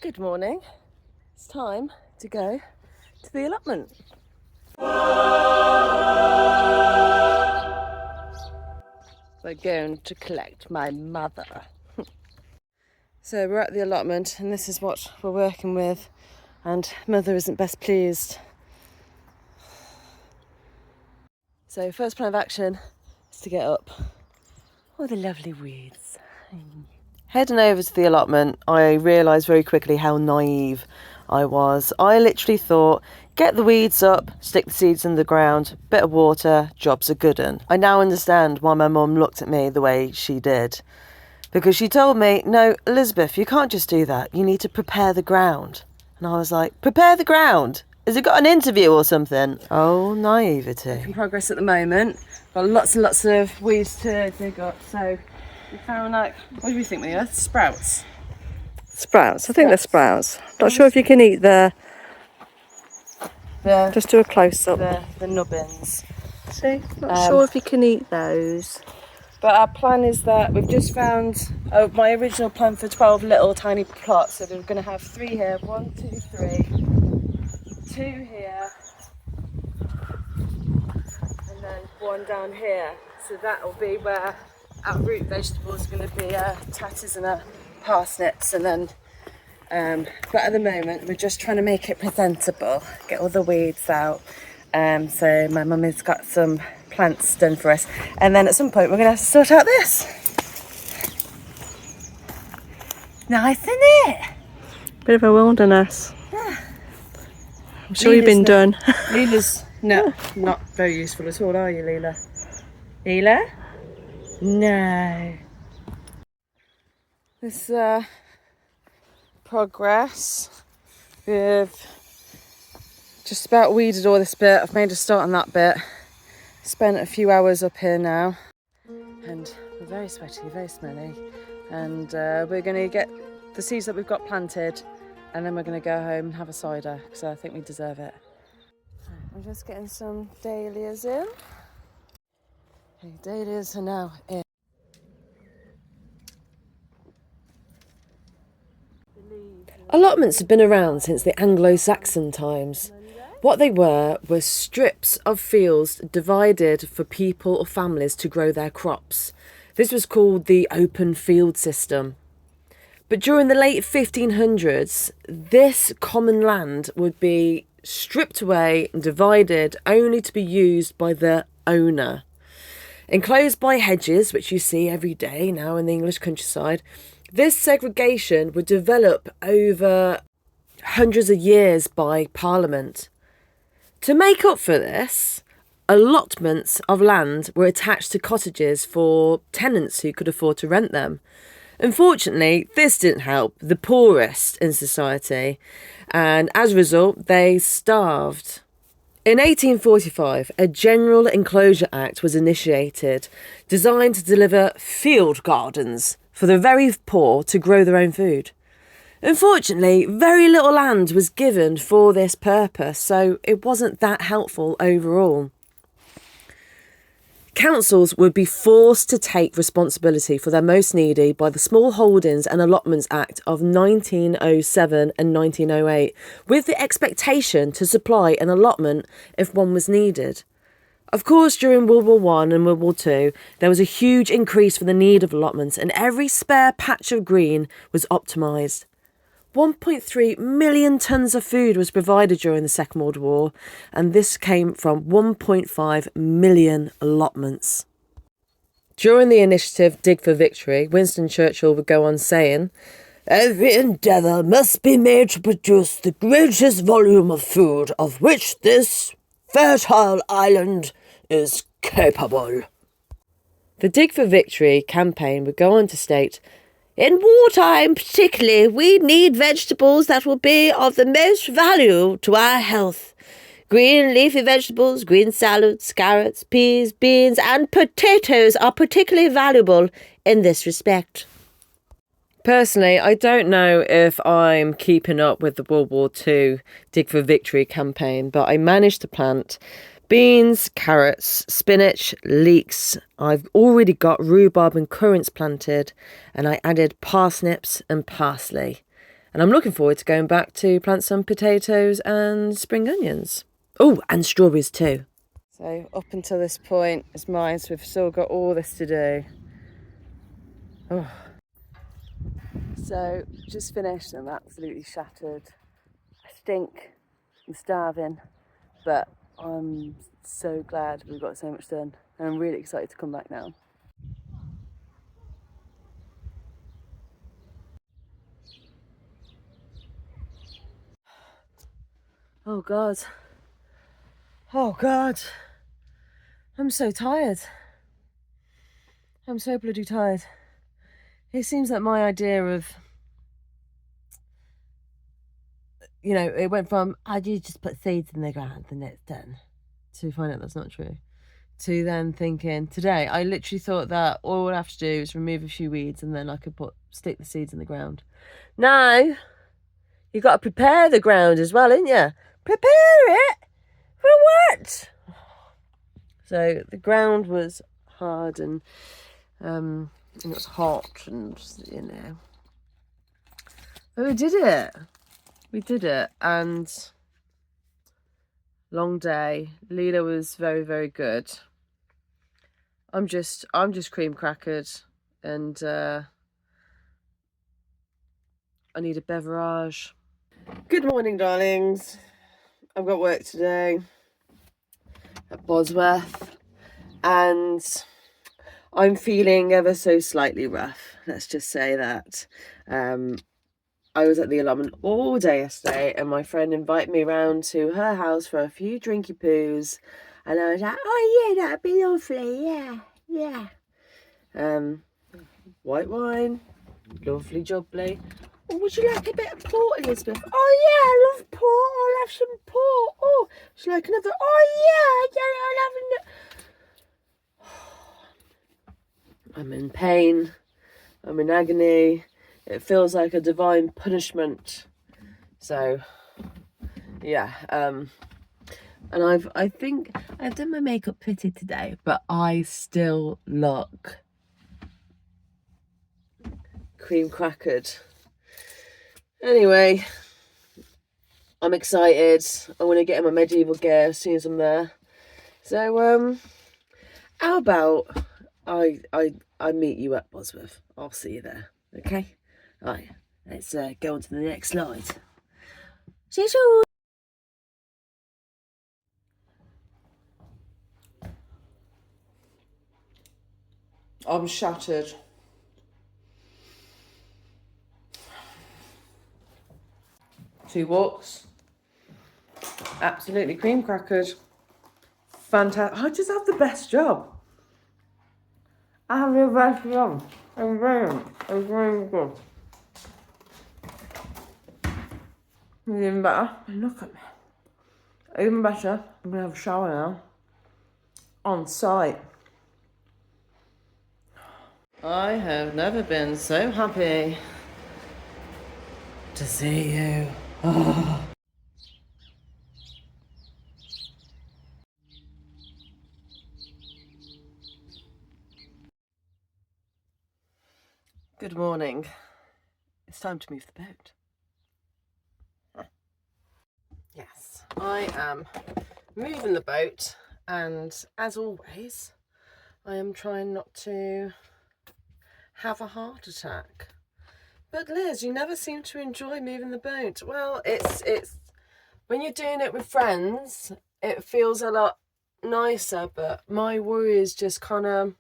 Good morning. It's time to go to the allotment. We're going to collect my mother. So we're at the allotment and this is what we're working with, and mother isn't best pleased. So first plan of action is to get up all the lovely weeds. Heading over to the allotment, I realised very quickly how naive I was. I literally thought, get the weeds up, stick the seeds in the ground, bit of water, job's a good un. I now understand why my mum looked at me the way she did. Because she told me, no, Lizbef, you can't just do that. You need to prepare the ground. And I was like, prepare the ground? Has it got an interview or something? Oh, naivety. In progress at the moment. Got lots and lots of weeds to dig up. So we found, like, what do we think, Leela? Sprouts. Sprouts. I think they're sprouts. Not sure if you can eat the just do a close up. The nubbins. See? Not sure if you can eat those. But our plan is that we've just found my original plan for 12 little tiny plots. So we're going to have 3 here. 1, 2, 3. 2 here. And then 1 down here. So that will be where our root vegetables are going to be tatties and parsnips. And then, but at the moment we're just trying to make it presentable. Get all the weeds out. So my mum has got some plants done for us, and then at some point we're going to have to sort out this. Nice, isn't it? Bit of a wilderness. Yeah. I'm sure you've been done. Leela's not very useful at all, are you, Leela? Leela? No. This progress. We've just about weeded all this bit. I've made a start on that bit. Spent a few hours up here now, and we're very sweaty, very smelly, and we're going to get the seeds that we've got planted, and then we're going to go home and have a cider because I think we deserve it. I'm just getting some dahlias in. Okay, dahlias are now in. Allotments have been around since the Anglo-Saxon times. What they were strips of fields divided for people or families to grow their crops. This was called the open field system. But during the late 1500s, this common land would be stripped away and divided only to be used by the owner. Enclosed by hedges, which you see every day now in the English countryside, this segregation would develop over hundreds of years by Parliament. To make up for this, allotments of land were attached to cottages for tenants who could afford to rent them. Unfortunately, this didn't help the poorest in society, and as a result, they starved. In 1845, a General Enclosure Act was initiated, designed to deliver field gardens for the very poor to grow their own food. Unfortunately, very little land was given for this purpose, so it wasn't that helpful overall. Councils would be forced to take responsibility for their most needy by the Small Holdings and Allotments Act of 1907 and 1908, with the expectation to supply an allotment if one was needed. Of course, during World War I and World War II, there was a huge increase for the need of allotments, and every spare patch of green was optimised. 1.3 million tonnes of food was provided during the Second World War, and this came from 1.5 million allotments. During the initiative Dig for Victory, Winston Churchill would go on saying, "Every endeavour must be made to produce the greatest volume of food of which this fertile island is capable." The Dig for Victory campaign would go on to state, "In wartime particularly, we need vegetables that will be of the most value to our health. Green leafy vegetables, green salads, carrots, peas, beans and potatoes are particularly valuable in this respect." Personally, I don't know if I'm keeping up with the World War II Dig for Victory campaign, but I managed to plant beans, carrots, spinach, leeks. I've already got rhubarb and currants planted, and I added parsnips and parsley. And I'm looking forward to going back to plant some potatoes and spring onions. Oh, and strawberries too. So up until this point is mine, so we've still got all this to do. Oh. So just finished and I'm absolutely shattered. I stink, I'm starving, but I'm so glad we've got so much done. And I'm really excited to come back now. Oh God. Oh God. I'm so tired. I'm so bloody tired. It seems like my idea of, you know, it went from, I do just put seeds in the ground and it's done, to find out that's not true. To then thinking, today, I literally thought that all I have to do is remove a few weeds and then I could stick the seeds in the ground. No, you got to prepare the ground as well, ain't you? Prepare it? For what? So the ground was hard and it was hot and, you know. But we did it. We did it. And long day. Leela was very, very good. I'm just cream crackered and I need a beverage. Good morning, darlings. I've got work today at Bosworth and I'm feeling ever so slightly rough. Let's just say that. I was at the allotment all day yesterday and my friend invited me round to her house for a few drinky poos and I was like, oh yeah, that'd be lovely, yeah. White wine, lovely jubbly. Oh, would you like a bit of port, Lizbef? Oh yeah, I love port, I'll have some port. Oh, would you like another? Oh yeah, I'll have another. I'm in pain, I'm in agony. It feels like a divine punishment. So, yeah. And I think I've done my makeup pretty today, but I still look cream crackered. Anyway, I'm excited. I'm gonna get in my medieval gear as soon as I'm there. So, how about I meet you at Bosworth? I'll see you there. Okay. Right, let's go on to the next slide. See you soon. I'm shattered. Two walks. Absolutely cream crackered. Fantastic. I just have the best job. I have the best job. I'm very good. Even better. Look at me. Even better. I'm gonna have a shower now. On site. I have never been so happy to see you. Oh. Good morning. It's time to move the boat. Yes, I am moving the boat, and as always, I am trying not to have a heart attack. But Liz, you never seem to enjoy moving the boat. Well, it's when you're doing it with friends, it feels a lot nicer, but my worry is just kind of,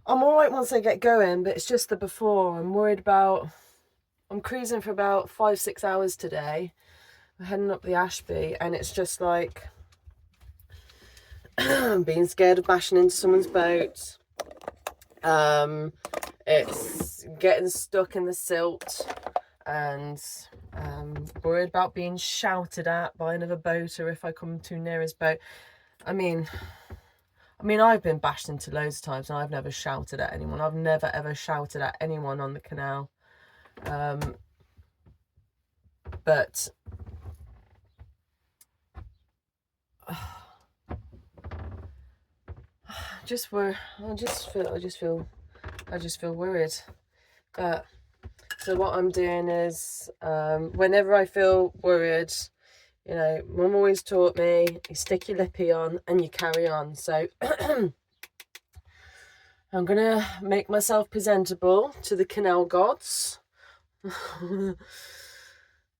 I'm all right once I get going, but it's just the before. I'm worried about, I'm cruising for about 5-6 hours today. We're heading up the Ashby, and it's just like being scared of bashing into someone's boat. It's getting stuck in the silt and worried about being shouted at by another boater if I come too near his boat. I mean, I've been bashed into loads of times and I've never shouted at anyone. I've never ever shouted at anyone on the canal. But I just feel worried. But So what I'm doing is, whenever I feel worried, you know, Mum always taught me, you stick your lippy on and you carry on. So I'm going to make myself presentable to the canal gods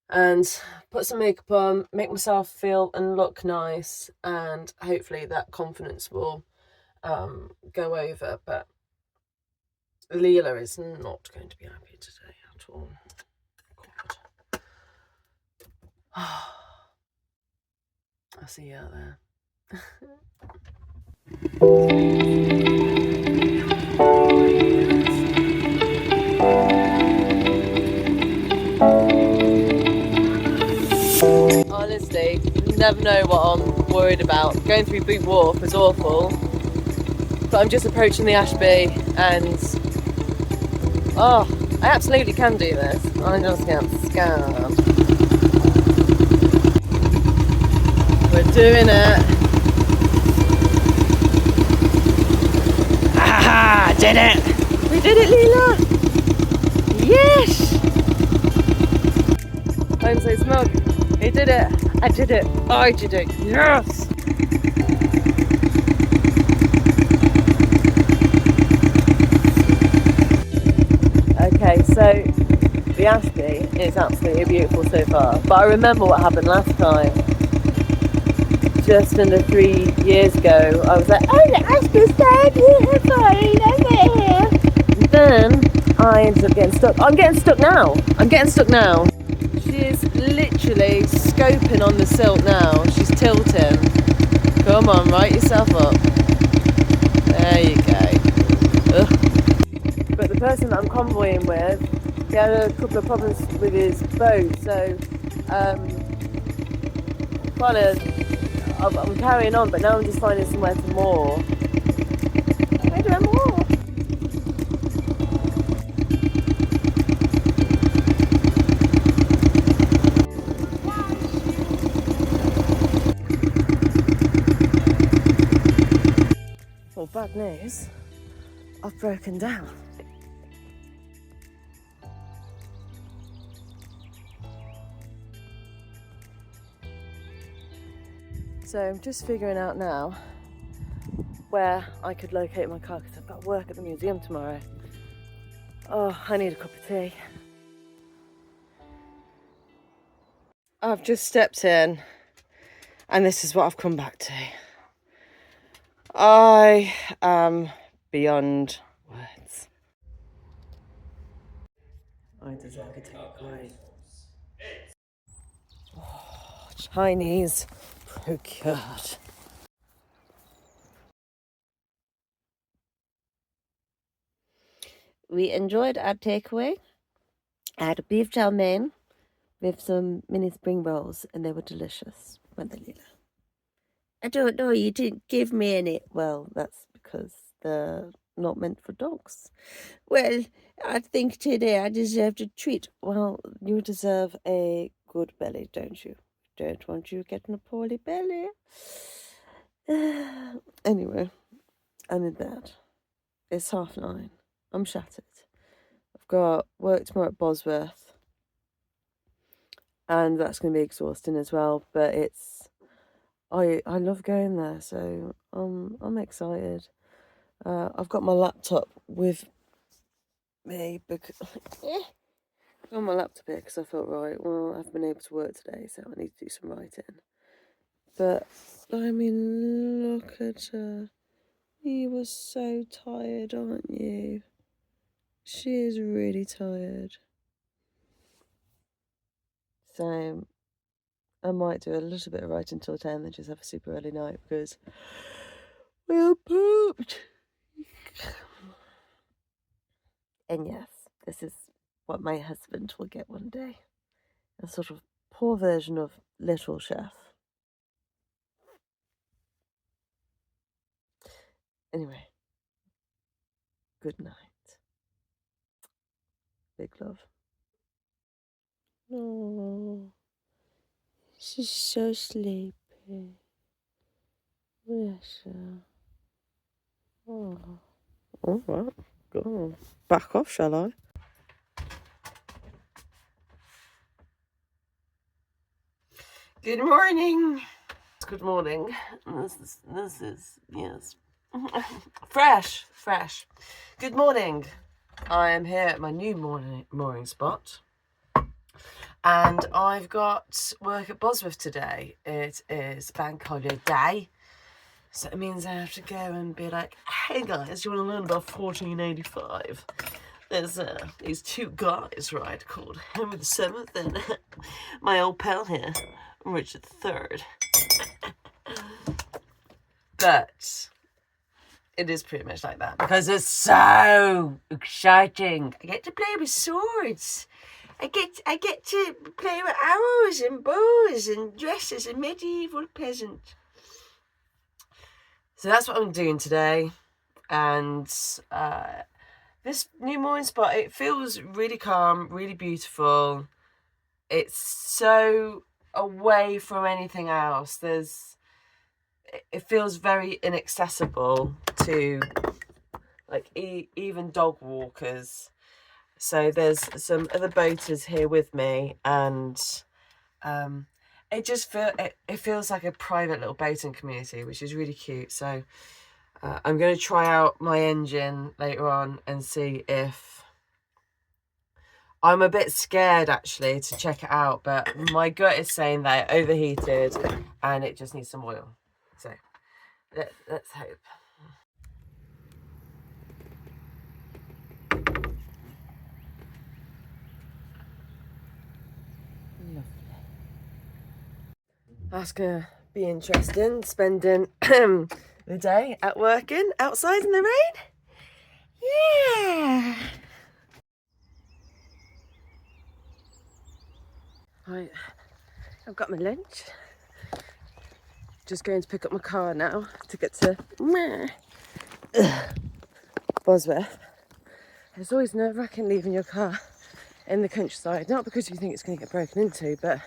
and put some makeup on, make myself feel and look nice, and hopefully that confidence will go over. But Leela is not going to be happy today at all. God. I'll see you out there. Honestly, never know what I'm worried about. Going through Boot Wharf was awful, but I'm just approaching the Ashby and oh, I absolutely can do this. I just get scared. We're doing it. Ah, did it! We did it, Leela! Yes! I'm so smug. He did it. I did it. I did it. Yes! Okay, so the Ashby is absolutely beautiful so far, but I remember what happened last time. Just under 3 years ago, I was like, oh, the Ashby's so beautiful, look at it. And then I ended up getting stuck. I'm getting stuck now. She is literally scoping on the silt now. She's tilting. Come on, right yourself up. There you go. Ugh. But the person that I'm convoying with, he had a couple of problems with his boat, so I'm carrying on, but now I'm just finding somewhere to moor. Where do I moor? Well, bad news. I've broken down. So I'm just figuring out now where I could locate my car because I've got work at the museum tomorrow. Oh, I need a cup of tea. I've just stepped in and this is what I've come back to. I am beyond words. I deserve a takeaway. Oh, Chinese procured. We enjoyed our takeaway. I had a beef chow mein with some mini spring rolls and they were delicious, weren't they, Leela? I don't know, you didn't give me any. Well, that's because they're not meant for dogs. Well, I think today I deserved a treat. Well, you deserve a good belly, don't you? Don't want you getting a poorly belly. Anyway, I'm in bed. It's 9:30. I'm shattered. I've got work tomorrow at Bosworth. And that's going to be exhausting as well. But I love going there, so I'm excited. I've got my laptop with me because on my laptop here because I felt right. Well, I've been able to work today, so I need to do some writing. But I mean, look at her. You were so tired, aren't you? She is really tired. So I might do a little bit of writing till 10, then just have a super early night because we are pooped. And yes, this is what my husband will get one day. A sort of poor version of Little Chef. Anyway, good night. Big love. Oh, she's so sleepy. Bless her. Oh, all right. Go on. Back off, shall I? Good morning. Good morning. This is yes. Fresh. Good morning. I am here at my new mooring spot. And I've got work at Bosworth today. It is bank holiday day. So it means I have to go and be like, hey guys, you want to learn about 1485? There's these two guys, right, called Henry VII and my old pal here, Richard III. But it is pretty much like that because it's so exciting. I get to play with swords. I get to play with arrows and bows and dress as a medieval peasant. So that's what I'm doing today. And this new mooring spot, it feels really calm, really beautiful. It's so away from anything else. It feels very inaccessible to like even dog walkers. So there's some other boaters here with me, and it feels like a private little boating community, which is really cute. So I'm going to try out my engine later on and see if I'm a bit scared actually to check it out, but my gut is saying that it overheated and it just needs some oil. So let's hope. Lovely. That's gonna be interesting, spending the day out working outside in the rain. Yeah. Right, I've got my lunch. Just going to pick up my car now to get to Bosworth. It's always nerve-wracking leaving your car in the countryside, not because you think it's going to get broken into, but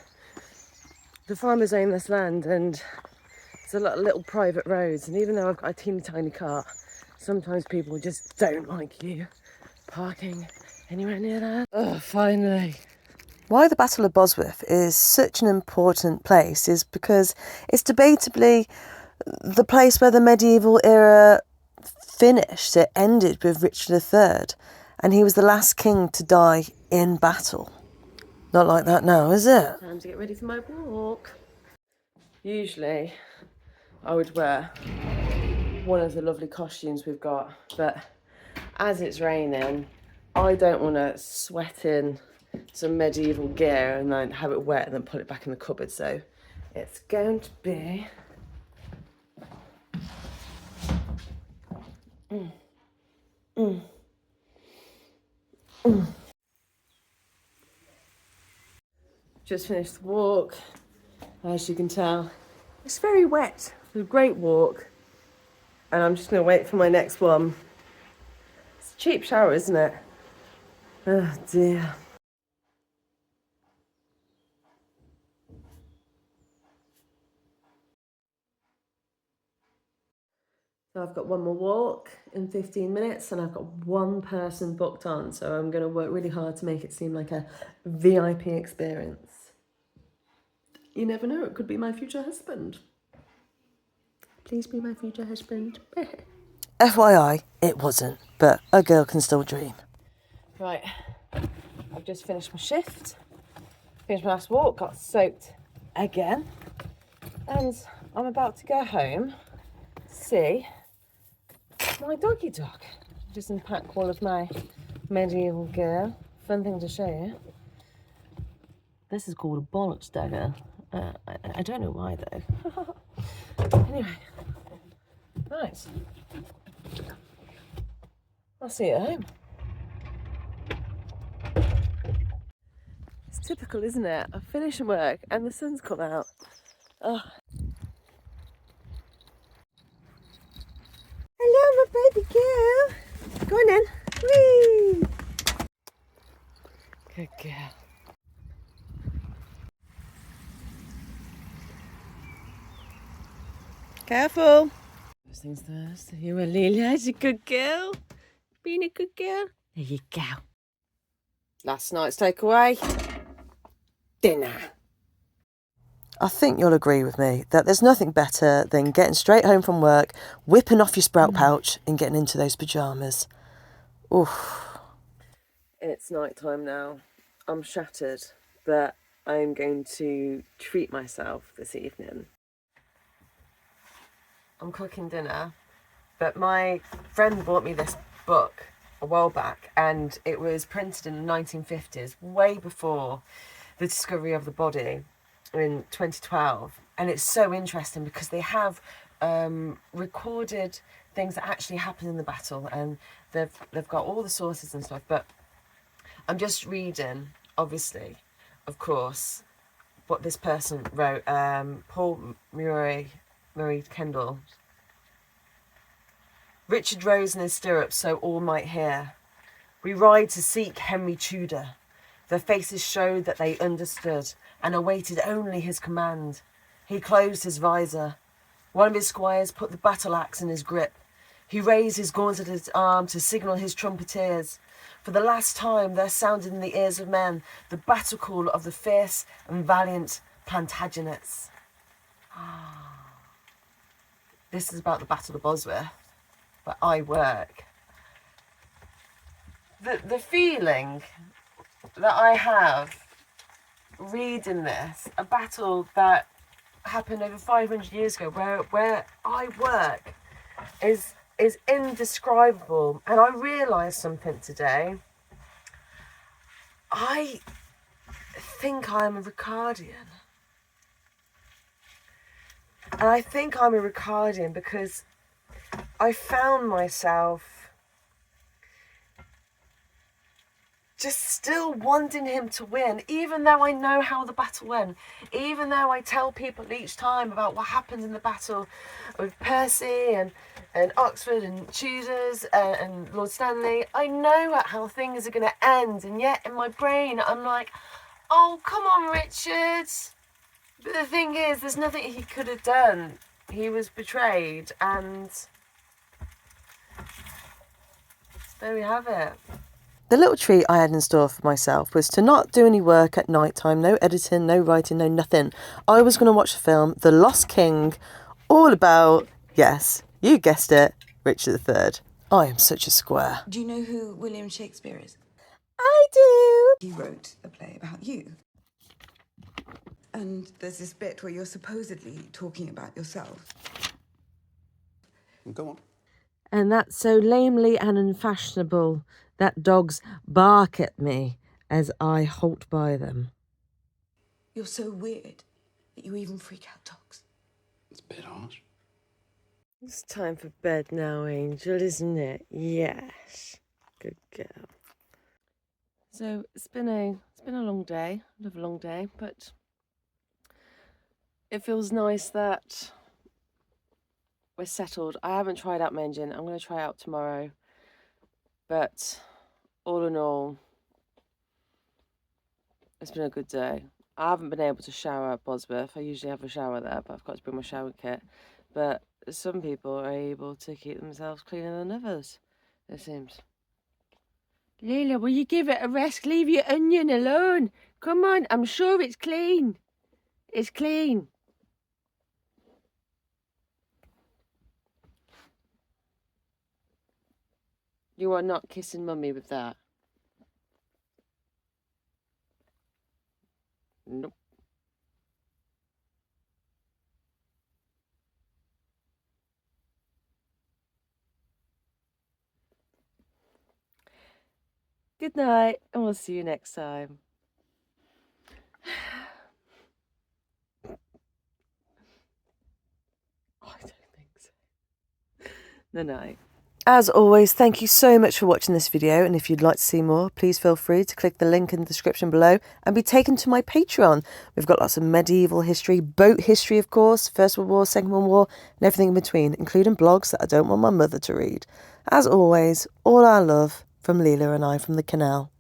the farmers own this land and there's a lot of little private roads, and even though I've got a teeny tiny car, sometimes people just don't like you parking anywhere near that. Oh, finally. Why the Battle of Bosworth is such an important place is because it's debatably the place where the medieval era finished. It ended with Richard III, and he was the last king to die in battle. Not like that now, is it? Time to get ready for my walk. Usually I would wear one of the lovely costumes we've got, but as it's raining, I don't want to sweat in some medieval gear and then have it wet and then put it back in the cupboard. So it's going to be just finished the walk. As you can tell, it's very wet. It's a great walk, and I'm just going to wait for my next one. It's a cheap shower, isn't it? Oh dear. So I've got one more walk in 15 minutes and I've got one person booked on. So I'm going to work really hard to make it seem like a VIP experience. You never know, it could be my future husband. Please be my future husband. FYI, it wasn't, but a girl can still dream. Right, I've just finished my shift, finished my last walk, got soaked again, and I'm about to go home to see my doggy dog. Just unpack all of my medieval gear. Fun thing to show you. This is called a bollocks dagger. I don't know why though. Anyway, right. I'll see you at home. It's typical, isn't it? I finish work and the sun's come out. Oh. Hello, my baby girl. Go on then. Whee! Good girl. Careful. First things first. You and Leela's a good girl. Being a good girl. There you go. Last night's takeaway. Dinner. I think you'll agree with me that there's nothing better than getting straight home from work, whipping off your sprout pouch and getting into those pyjamas. Oof. It's night time now. I'm shattered, but I'm going to treat myself this evening. I'm cooking dinner, but my friend bought me this book a while back, and it was printed in the 1950s, way before the discovery of the body in 2012. And it's so interesting because they have recorded things that actually happened in the battle, and they've got all the sources and stuff. But I'm just reading, obviously, of course, what this person wrote. Paul Murray Kendall. Richard rose in his stirrups so all might hear. We ride to seek Henry Tudor. Their faces showed that they understood and awaited only his command. He closed his visor. One of his squires put the battle axe in his grip. He raised his gauntleted arm to signal his trumpeteers. For the last time there sounded in the ears of men the battle call of the fierce and valiant Plantagenets. This is about the Battle of Bosworth, where I work. The feeling that I have reading this, a battle that happened over 500 years ago, where I work, is indescribable. And I realised something today. I think I'm a Ricardian. And I think I'm a Ricardian because I found myself just still wanting him to win, even though I know how the battle went, even though I tell people each time about what happened in the battle with Percy and Oxford and Tudors and Lord Stanley. I know how things are going to end, and yet in my brain I'm like, oh, come on, Richard. But the thing is, there's nothing he could have done. He was betrayed, and there we have it. The little treat I had in store for myself was to not do any work at night time, no editing, no writing, no nothing. I was going to watch the film The Lost King, all about, yes, you guessed it, Richard III. I am such a square. Do you know who William Shakespeare is? I do. He wrote a play about you. And there's this bit where you're supposedly talking about yourself. Go on. And that's so lamely and unfashionable that dogs bark at me as I halt by them. You're so weird that you even freak out dogs. It's a bit harsh. It's time for bed now, Angel, isn't it? Yes. Good girl. So it's been a long day, another long day, but it feels nice that we're settled. I haven't tried out my engine. I'm going to try out tomorrow. But all in all, it's been a good day. I haven't been able to shower at Bosworth. I usually have a shower there, but I've got to bring my shower kit. But some people are able to keep themselves cleaner than others, it seems. Leela, will you give it a rest? Leave your onion alone. Come on, I'm sure it's clean. It's clean. You are not kissing Mummy with that. Nope. Good night, and we'll see you next time. I don't think so. Good night. As always, thank you so much for watching this video, and if you'd like to see more, please feel free to click the link in the description below and be taken to my Patreon. We've got lots of medieval history, boat history of course, First World War, Second World War, and everything in between, including blogs that I don't want my mother to read. As always, all our love from Leela and I from the canal.